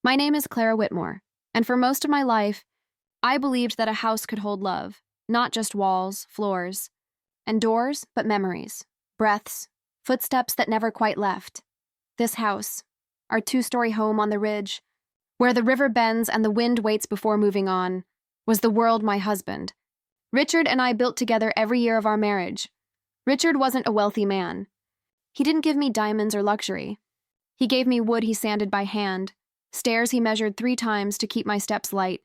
My name is Clara Whitmore, and for most of my life, I believed that a house could hold love, not just walls, floors, and doors, but memories, breaths, footsteps that never quite left. This house, our two-story home on the ridge, where the river bends and the wind waits before moving on, was the world my husband. Richard and I built together every year of our marriage. Richard wasn't a wealthy man. He didn't give me diamonds or luxury. He gave me wood he sanded by hand, stairs he measured 3 times to keep my steps light,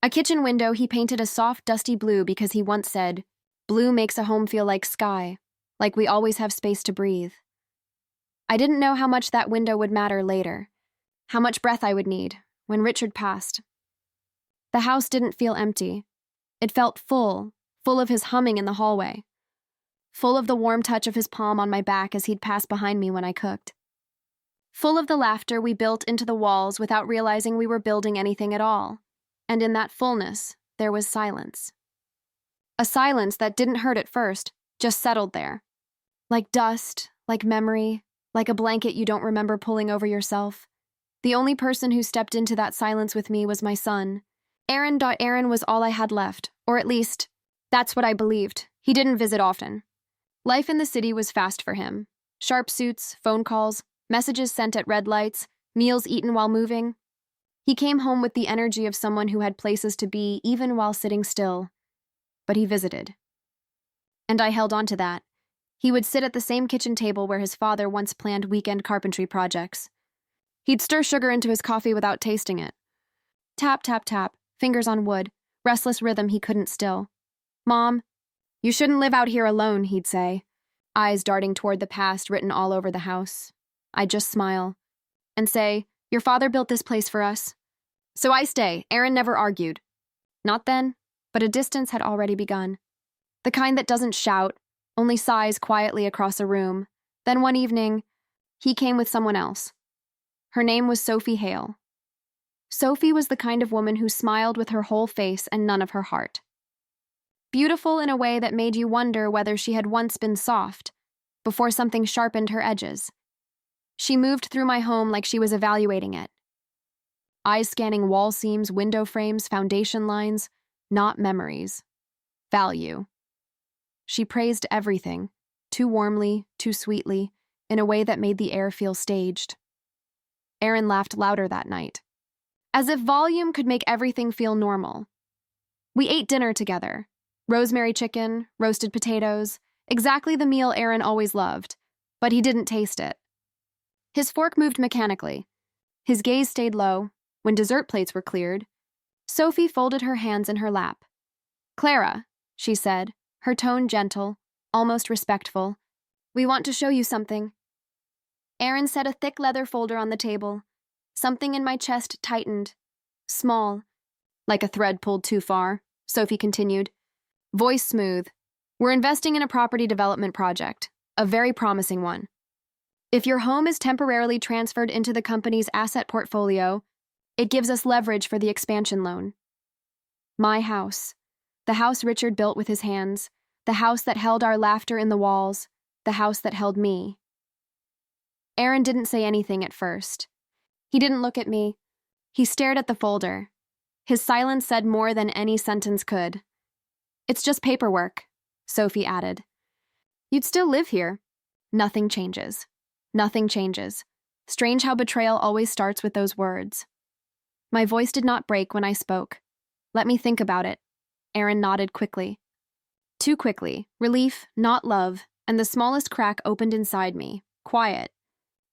a kitchen window he painted a soft, dusty blue because he once said, "Blue makes a home feel like sky, like we always have space to breathe." I didn't know how much that window would matter later, how much breath I would need when Richard passed. The house didn't feel empty. It felt full of his humming in the hallway, full of the warm touch of his palm on my back as he'd pass behind me when I cooked, full of the laughter we built into the walls without realizing we were building anything at all. And in that fullness, there was silence. A silence that didn't hurt at first, just settled there. Like dust, like memory, like a blanket you don't remember pulling over yourself. The only person who stepped into that silence with me was my son. Aaron. Aaron was all I had left, or at least, that's what I believed. He didn't visit often. Life in the city was fast for him. Sharp suits, phone calls, messages sent at red lights, meals eaten while moving. He came home with the energy of someone who had places to be even while sitting still. But he visited. And I held on to that. He would sit at the same kitchen table where his father once planned weekend carpentry projects. He'd stir sugar into his coffee without tasting it. Tap, tap, tap, fingers on wood, restless rhythm he couldn't still. "Mom, you shouldn't live out here alone," he'd say, eyes darting toward the past written all over the house. I'd just smile and say, "Your father built this place for us." So I stay. Aaron never argued. Not then, but a distance had already begun. The kind that doesn't shout, only sighs quietly across a room. Then one evening, he came with someone else. Her name was Sophie Hale. Sophie was the kind of woman who smiled with her whole face and none of her heart. Beautiful in a way that made you wonder whether she had once been soft, before something sharpened her edges. She moved through my home like she was evaluating it. Eyes scanning wall seams, window frames, foundation lines, not memories. Value. She praised everything, too warmly, too sweetly, in a way that made the air feel staged. Aaron laughed louder that night, as if volume could make everything feel normal. We ate dinner together. Rosemary chicken, roasted potatoes, exactly the meal Aaron always loved, but he didn't taste it. His fork moved mechanically. His gaze stayed low. When dessert plates were cleared, Sophie folded her hands in her lap. "Clara," she said, her tone gentle, almost respectful, "we want to show you something." Aaron set a thick leather folder on the table. Something in my chest tightened. Small. "Like a thread pulled too far," Sophie continued. Voice smooth. "We're investing in a property development project, a very promising one. If your home is temporarily transferred into the company's asset portfolio, it gives us leverage for the expansion loan." My house. The house Richard built with his hands. The house that held our laughter in the walls. The house that held me. Aaron didn't say anything at first. He didn't look at me. He stared at the folder. His silence said more than any sentence could. "It's just paperwork," Sophie added. "You'd still live here." Nothing changes. Nothing changes. Strange how betrayal always starts with those words. My voice did not break when I spoke. "Let me think about it." Aaron nodded quickly. Too quickly. Relief, not love, and the smallest crack opened inside me, quiet,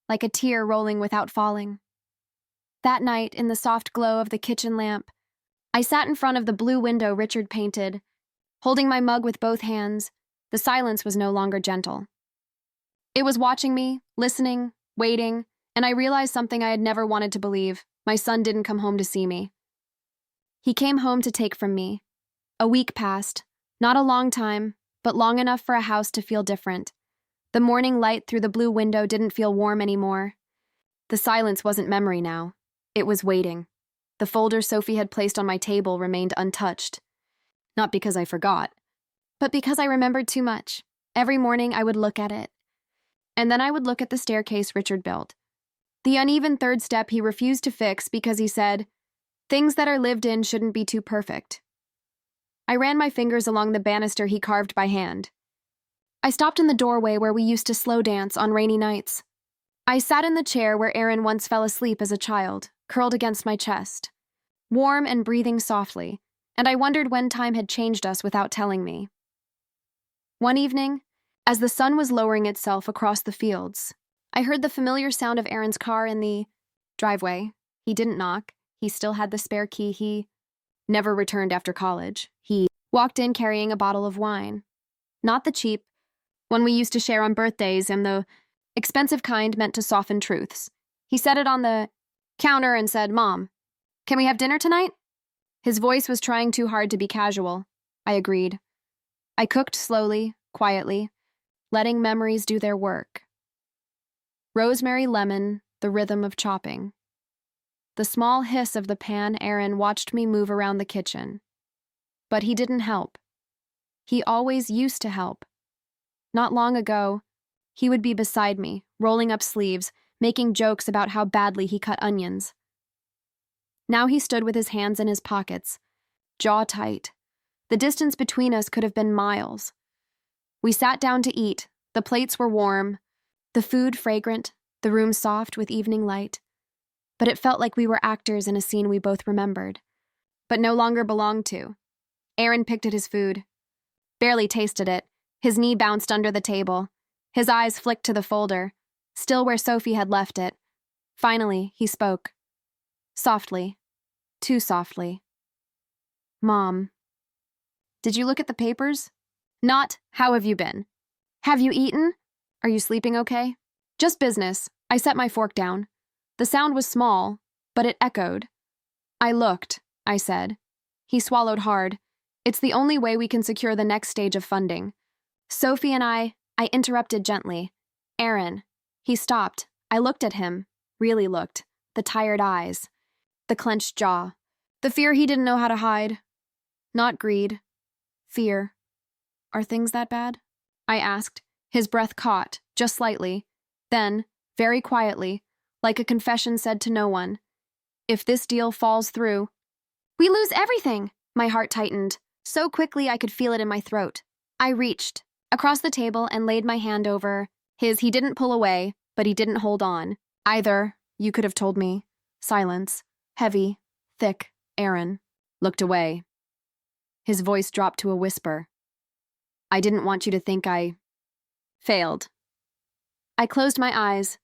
like a tear rolling without falling. That night, in the soft glow of the kitchen lamp, I sat in front of the blue window Richard painted, holding my mug with both hands. The silence was no longer gentle. It was watching me, listening, waiting, and I realized something I had never wanted to believe. My son didn't come home to see me. He came home to take from me. A week passed, not a long time, but long enough for a house to feel different. The morning light through the blue window didn't feel warm anymore. The silence wasn't memory now. It was waiting. The folder Sophie had placed on my table remained untouched. Not because I forgot, but because I remembered too much. Every morning I would look at it. And then I would look at the staircase Richard built. The uneven third step he refused to fix because he said, "Things that are lived in shouldn't be too perfect." I ran my fingers along the banister he carved by hand. I stopped in the doorway where we used to slow dance on rainy nights. I sat in the chair where Aaron once fell asleep as a child, curled against my chest, warm and breathing softly, and I wondered when time had changed us without telling me. One evening, as the sun was lowering itself across the fields, I heard the familiar sound of Aaron's car in the driveway. He didn't knock. He still had the spare key. He never returned after college. He walked in carrying a bottle of wine. Not the cheap one we used to share on birthdays, and the expensive kind meant to soften truths. He set it on the counter and said, "Mom, can we have dinner tonight?" His voice was trying too hard to be casual. I agreed. I cooked slowly, quietly, letting memories do their work. Rosemary lemon, the rhythm of chopping. The small hiss of the pan. Aaron watched me move around the kitchen. But he didn't help. He always used to help. Not long ago, he would be beside me, rolling up sleeves, making jokes about how badly he cut onions. Now he stood with his hands in his pockets, jaw tight. The distance between us could have been miles. We sat down to eat. The plates were warm, the food fragrant, the room soft with evening light. But it felt like we were actors in a scene we both remembered, but no longer belonged to. Aaron picked at his food, barely tasted it. His knee bounced under the table. His eyes flicked to the folder, still where Sophie had left it. Finally, he spoke. Softly. Too softly. "Mom, did you look at the papers? Not, how have you been? Have you eaten? Are you sleeping okay? Just business." I set my fork down. The sound was small, but it echoed. "I looked," I said. He swallowed hard. "It's the only way we can secure the next stage of funding." Sophie and I interrupted gently. "Aaron." He stopped. I looked at him, really looked. The tired eyes, the clenched jaw, the fear he didn't know how to hide. Not greed. Fear. "Are things that bad?" I asked. His breath caught, just slightly. Then, very quietly, like a confession said to no one, "If this deal falls through, we lose everything." My heart tightened. So quickly I could feel it in my throat. I reached across the table and laid my hand over his. He didn't pull away, but he didn't hold on. Either, you could have told me. Silence. Heavy. Thick. Aaron looked away. His voice dropped to a whisper. "I didn't want you to think I failed." I closed my eyes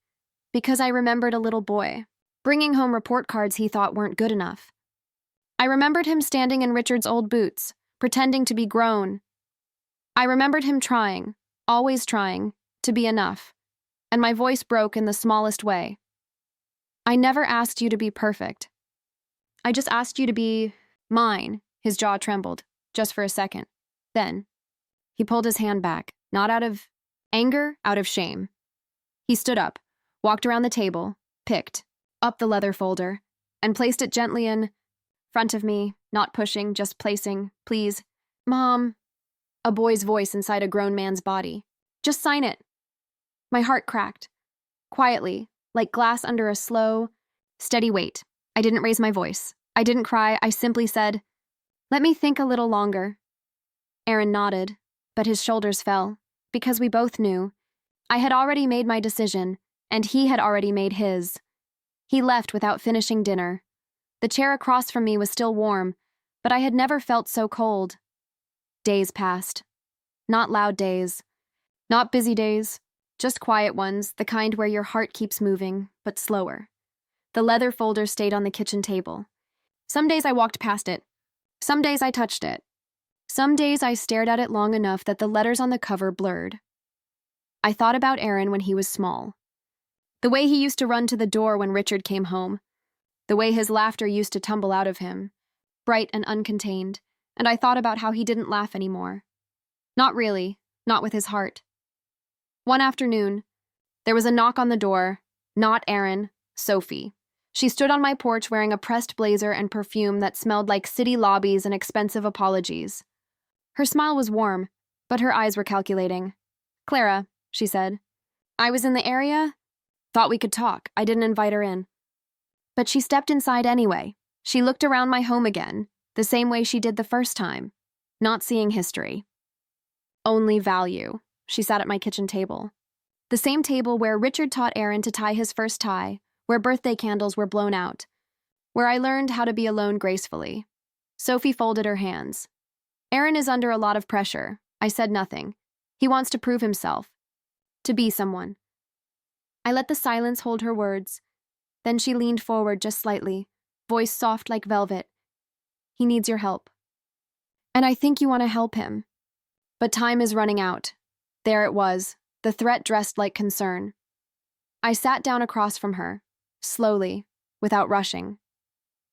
because I remembered a little boy, bringing home report cards he thought weren't good enough. I remembered him standing in Richard's old boots, pretending to be grown. I remembered him trying, always trying, to be enough, and my voice broke in the smallest way. "I never asked you to be perfect. I just asked you to be mine." His jaw trembled, just for a second. Then, he pulled his hand back, not out of anger, out of shame. He stood up, walked around the table, picked up the leather folder, and placed it gently in front of me, not pushing, just placing. "Please, Mom," a boy's voice inside a grown man's body. "Just sign it." My heart cracked, quietly, like glass under a slow, steady weight. I didn't raise my voice. I didn't cry. I simply said, "Let me think a little longer." Aaron nodded, but his shoulders fell, because we both knew. I had already made my decision, and he had already made his. He left without finishing dinner. The chair across from me was still warm, but I had never felt so cold. Days passed. Not loud days. Not busy days. Just quiet ones, the kind where your heart keeps moving, but slower. The leather folder stayed on the kitchen table. Some days I walked past it. Some days I touched it. Some days I stared at it long enough that the letters on the cover blurred. I thought about Aaron when he was small. The way he used to run to the door when Richard came home. The way his laughter used to tumble out of him, bright and uncontained, and I thought about how he didn't laugh anymore. Not really, not with his heart. One afternoon, there was a knock on the door. Not Aaron, Sophie. She stood on my porch wearing a pressed blazer and perfume that smelled like city lobbies and expensive apologies. Her smile was warm, but her eyes were calculating. "Clara," she said. "I was in the area Thought we could talk. I didn't invite her in. But she stepped inside anyway. She looked around my home again, the same way she did the first time, not seeing history. Only value. She sat at my kitchen table. The same table where Richard taught Aaron to tie his first tie, where birthday candles were blown out, where I learned how to be alone gracefully. Sophie folded her hands. Aaron is under a lot of pressure. I said nothing. He wants to prove himself. To be someone. I let the silence hold her words. Then she leaned forward just slightly, voice soft like velvet. He needs your help. And I think you want to help him. But time is running out. There it was, the threat dressed like concern. I sat down across from her, slowly, without rushing.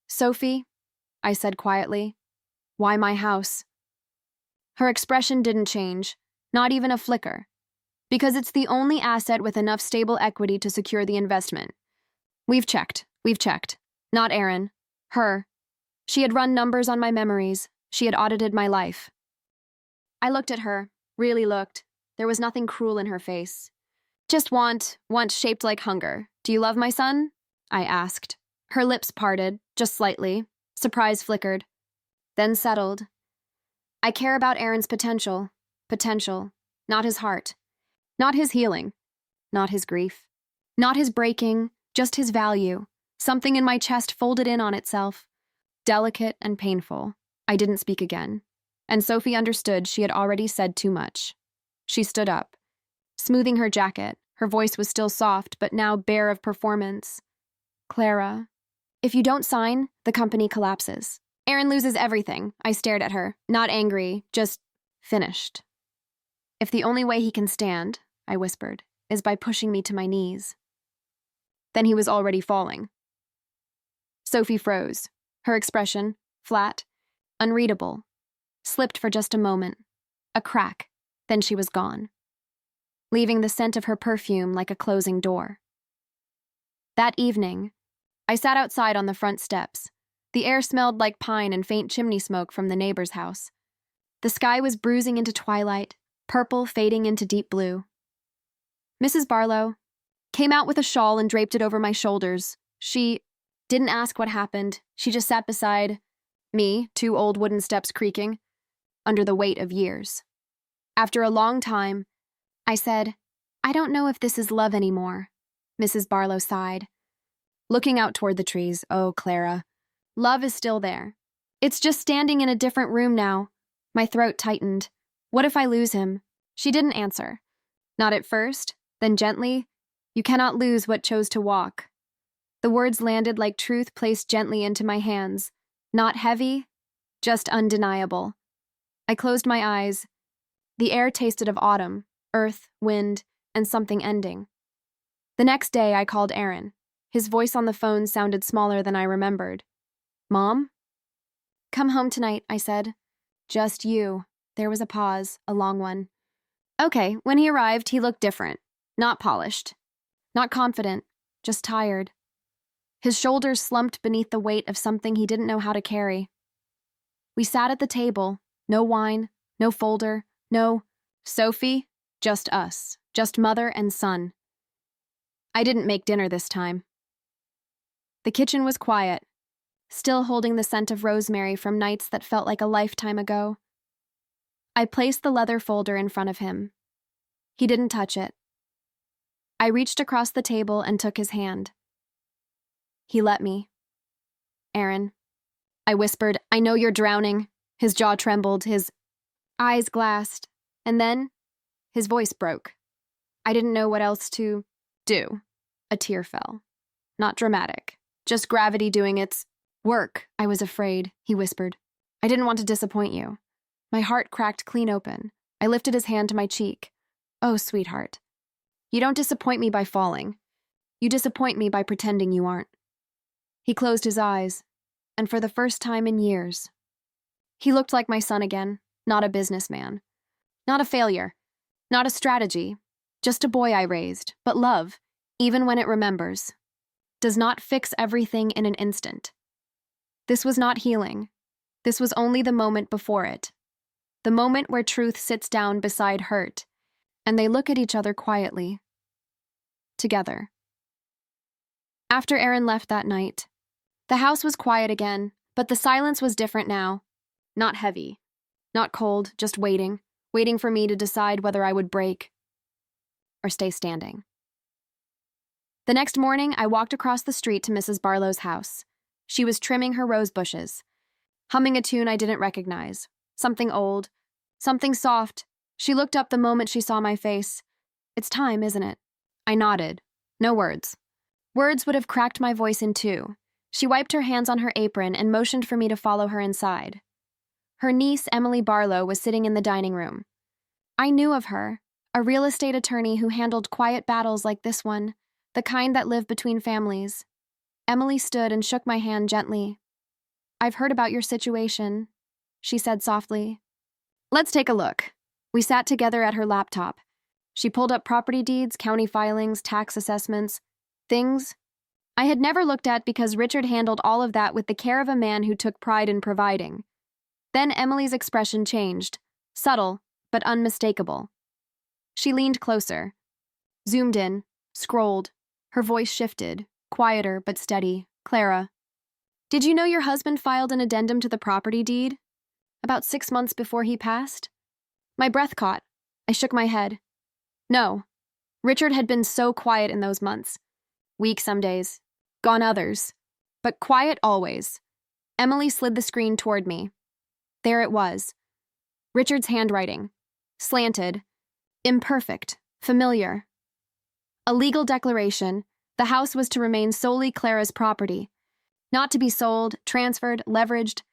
Sophie, I said quietly, why my house? Her expression didn't change, not even a flicker, because it's the only asset with enough stable equity to secure the investment. We've checked. Not Aaron. Her. She had run numbers on my memories. She had audited my life. I looked at her, really looked. There was nothing cruel in her face. Just want shaped like hunger. Do you love my son? I asked. Her lips parted, just slightly. Surprise flickered. Then settled. I care about Aaron's potential. Potential. Not his heart. Not his healing. Not his grief. Not his breaking, just his value. Something in my chest folded in on itself. Delicate and painful. I didn't speak again. And Sophie understood she had already said too much. She stood up, smoothing her jacket. Her voice was still soft, but now bare of performance. Clara, if you don't sign, the company collapses. Aaron loses everything. I stared at her, not angry, just finished. If the only way he can stand, I whispered, is by pushing me to my knees. Then he was already falling. Sophie froze. Her expression, flat, unreadable, slipped for just a moment. A crack, then she was gone, leaving the scent of her perfume like a closing door. That evening, I sat outside on the front steps. The air smelled like pine and faint chimney smoke from the neighbor's house. The sky was bruising into twilight, purple fading into deep blue. Mrs. Barlow came out with a shawl and draped it over my shoulders. She didn't ask what happened. She just sat beside me, 2 old wooden steps creaking, under the weight of years. After a long time, I said, I don't know if this is love anymore. Mrs. Barlow sighed, looking out toward the trees. Oh, Clara, love is still there. It's just standing in a different room now. My throat tightened. What if I lose him? She didn't answer. Not at first, then gently, you cannot lose what chose to walk. The words landed like truth placed gently into my hands. Not heavy, just undeniable. I closed my eyes. The air tasted of autumn, earth, wind, and something ending. The next day, I called Aaron. His voice on the phone sounded smaller than I remembered. Mom? Come home tonight, I said. Just you. There was a pause, a long one. Okay, when he arrived, he looked different. Not polished. Not confident. Just tired. His shoulders slumped beneath the weight of something he didn't know how to carry. We sat at the table. No wine, no folder, no Sophie, just us, just mother and son. I didn't make dinner this time. The kitchen was quiet, still holding the scent of rosemary from nights that felt like a lifetime ago. I placed the leather folder in front of him. He didn't touch it. I reached across the table and took his hand. He let me. Aaron, I whispered, I know you're drowning. His jaw trembled, his eyes glassed, and then his voice broke. I didn't know what else to do. A tear fell. Not dramatic, just gravity doing its work. I was afraid, he whispered. I didn't want to disappoint you. My heart cracked clean open. I lifted his hand to my cheek. Oh, sweetheart. You don't disappoint me by falling. You disappoint me by pretending you aren't. He closed his eyes, and for the first time in years, he looked like my son again, not a businessman. Not a failure. Not a strategy. Just a boy I raised. But love, even when it remembers, does not fix everything in an instant. This was not healing. This was only the moment before it. The moment where truth sits down beside hurt, and they look at each other quietly. Together. After Aaron left that night, the house was quiet again, but the silence was different now. Not heavy, not cold, just waiting for me to decide whether I would break or stay standing. The next morning, I walked across the street to Mrs. Barlow's house. She was trimming her rose bushes, humming a tune I didn't recognize. Something old, something soft. She looked up the moment she saw my face. "It's time, isn't it?" I nodded. No words. Words would have cracked my voice in two. She wiped her hands on her apron and motioned for me to follow her inside. Her niece, Emily Barlow, was sitting in the dining room. I knew of her, a real estate attorney who handled quiet battles like this one, the kind that live between families. Emily stood and shook my hand gently. "I've heard about your situation," she said softly. "Let's take a look." We sat together at her laptop. She pulled up property deeds, county filings, tax assessments, things I had never looked at because Richard handled all of that with the care of a man who took pride in providing. Then Emily's expression changed, subtle but unmistakable. She leaned closer, zoomed in, scrolled. Her voice shifted, quieter but steady. "Clara, did you know your husband filed an addendum to the property deed? About 6 months before he passed?" My breath caught. I shook my head. No. Richard had been so quiet in those months. Weak some days, gone others, but quiet always. Emily slid the screen toward me. There it was. Richard's handwriting. Slanted. Imperfect. Familiar. A legal declaration. The house was to remain solely Clara's property, not to be sold, transferred, leveraged,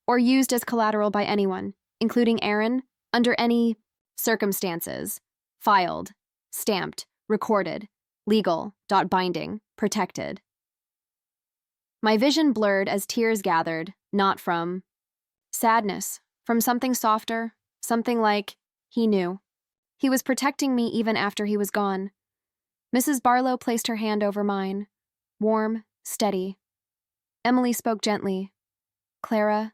or used as collateral by anyone, including Aaron, under any circumstances. Filed. Stamped. Recorded. Legal. Binding. Protected. My vision blurred as tears gathered, not from sadness, from something softer, something like he knew. He was protecting me even after he was gone. Mrs. Barlow placed her hand over mine, warm, steady. Emily spoke gently. "Clara,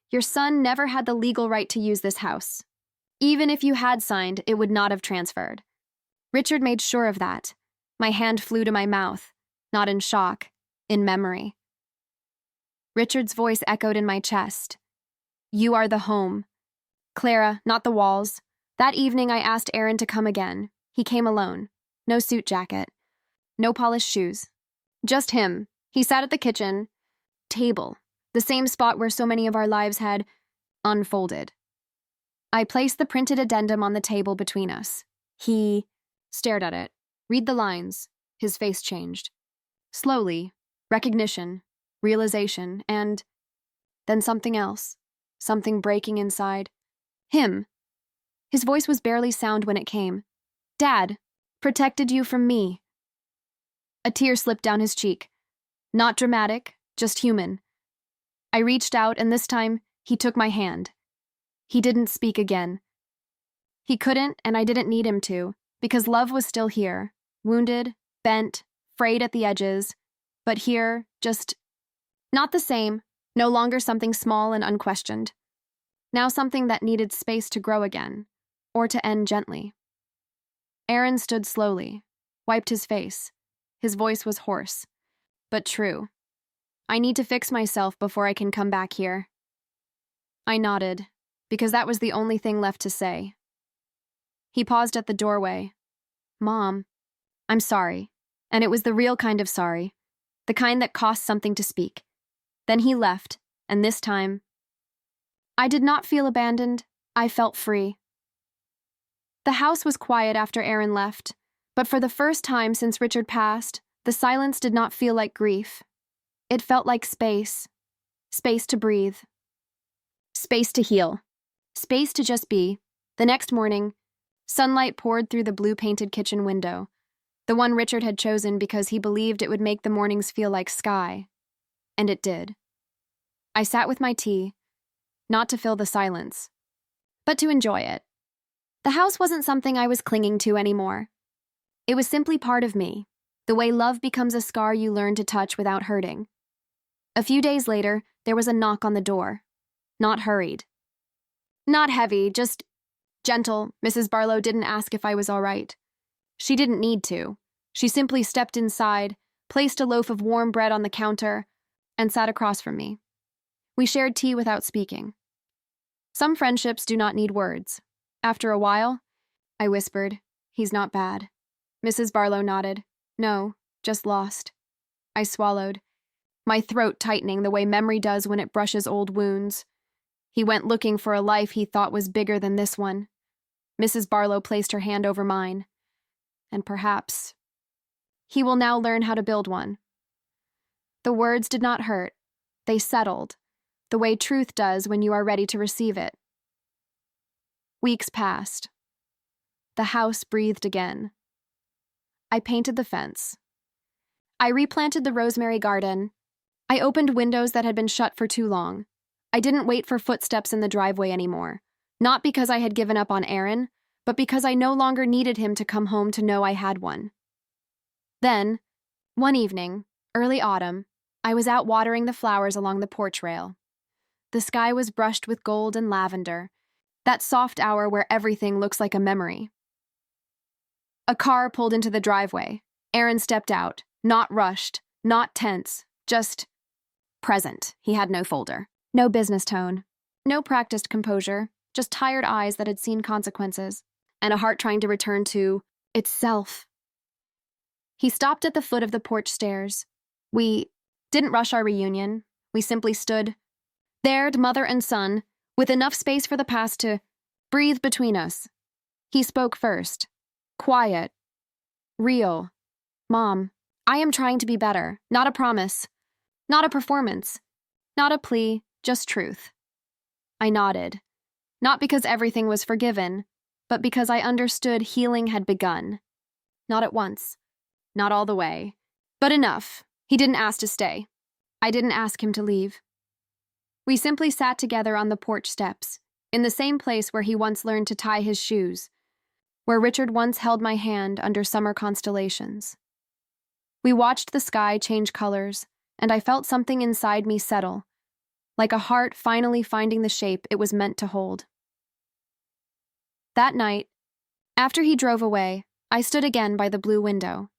your son never had the legal right to use this house. Even if you had signed, it would not have transferred. Richard made sure of that." My hand flew to my mouth, not in shock, in memory. Richard's voice echoed in my chest. "You are the home. Clara, not the walls." That evening I asked Aaron to come again. He came alone. No suit jacket. No polished shoes. Just him. He sat at the kitchen table, the same spot where so many of our lives had unfolded. I placed the printed addendum on the table between us. He stared at it. Read the lines. His face changed. Slowly, recognition, realization, and then something else. Something breaking inside. Him. His voice was barely sound when it came. "Dad, protected you from me." A tear slipped down his cheek. Not dramatic, just human. I reached out, and this time, he took my hand. He didn't speak again. He couldn't, and I didn't need him to, because love was still here, wounded, bent, frayed at the edges, but here, just not the same, no longer something small and unquestioned. Now something that needed space to grow again, or to end gently. Aaron stood slowly, wiped his face. His voice was hoarse, but true. "I need to fix myself before I can come back here." I nodded, because that was the only thing left to say. He paused at the doorway. "Mom, I'm sorry." And it was the real kind of sorry, the kind that cost something to speak. Then he left, and this time, I did not feel abandoned. I felt free. The house was quiet after Aaron left, but for the first time since Richard passed, the silence did not feel like grief. It felt like space. Space to breathe. Space to heal. Space to just be. The next morning, sunlight poured through the blue-painted kitchen window, the one Richard had chosen because he believed it would make the mornings feel like sky. And it did. I sat with my tea, not to fill the silence, but to enjoy it. The house wasn't something I was clinging to anymore. It was simply part of me, the way love becomes a scar you learn to touch without hurting. A few days later, there was a knock on the door. Not hurried. Not heavy, just gentle. Mrs. Barlow didn't ask if I was all right. She didn't need to. She simply stepped inside, placed a loaf of warm bread on the counter, and sat across from me. We shared tea without speaking. Some friendships do not need words. After a while, I whispered, "He's not bad." Mrs. Barlow nodded. "No, just lost." I swallowed, my throat tightening the way memory does when it brushes old wounds. He went looking for a life he thought was bigger than this one. Mrs. Barlow placed her hand over mine. And perhaps he will now learn how to build one. The words did not hurt. They settled, the way truth does when you are ready to receive it. Weeks passed. The house breathed again. I painted the fence. I replanted the rosemary garden. I opened windows that had been shut for too long. I didn't wait for footsteps in the driveway anymore, not because I had given up on Aaron, but because I no longer needed him to come home to know I had one. Then, one evening, early autumn, I was out watering the flowers along the porch rail. The sky was brushed with gold and lavender, that soft hour where everything looks like a memory. A car pulled into the driveway. Aaron stepped out, not rushed, not tense, just present. He had no folder, no business tone, no practiced composure, just tired eyes that had seen consequences, and a heart trying to return to itself. He stopped at the foot of the porch stairs. We didn't rush our reunion. We simply stood there, mother and son, with enough space for the past to breathe between us. He spoke first. Quiet. Real. "Mom, I am trying to be better. Not a promise. Not a performance. Not a plea, just truth." I nodded. Not because everything was forgiven, but because I understood healing had begun. Not at once. Not all the way. But enough. He didn't ask to stay. I didn't ask him to leave. We simply sat together on the porch steps, in the same place where he once learned to tie his shoes, where Richard once held my hand under summer constellations. We watched the sky change colors, and I felt something inside me settle, like a heart finally finding the shape it was meant to hold. That night, after he drove away, I stood again by the blue window.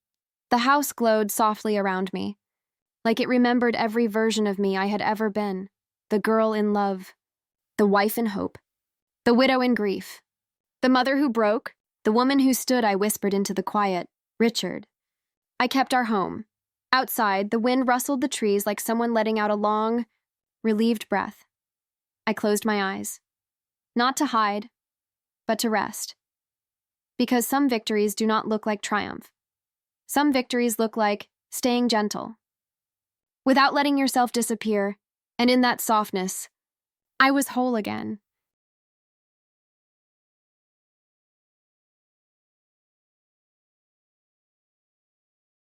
The house glowed softly around me, like it remembered every version of me I had ever been. The girl in love, the wife in hope, the widow in grief, the mother who broke, the woman who stood. I whispered into the quiet, "Richard." I kept our home. Outside, the wind rustled the trees like someone letting out a long, relieved breath. I closed my eyes, not to hide, but to rest. Because some victories do not look like triumph. Some victories look like staying gentle, without letting yourself disappear, and in that softness, I was whole again.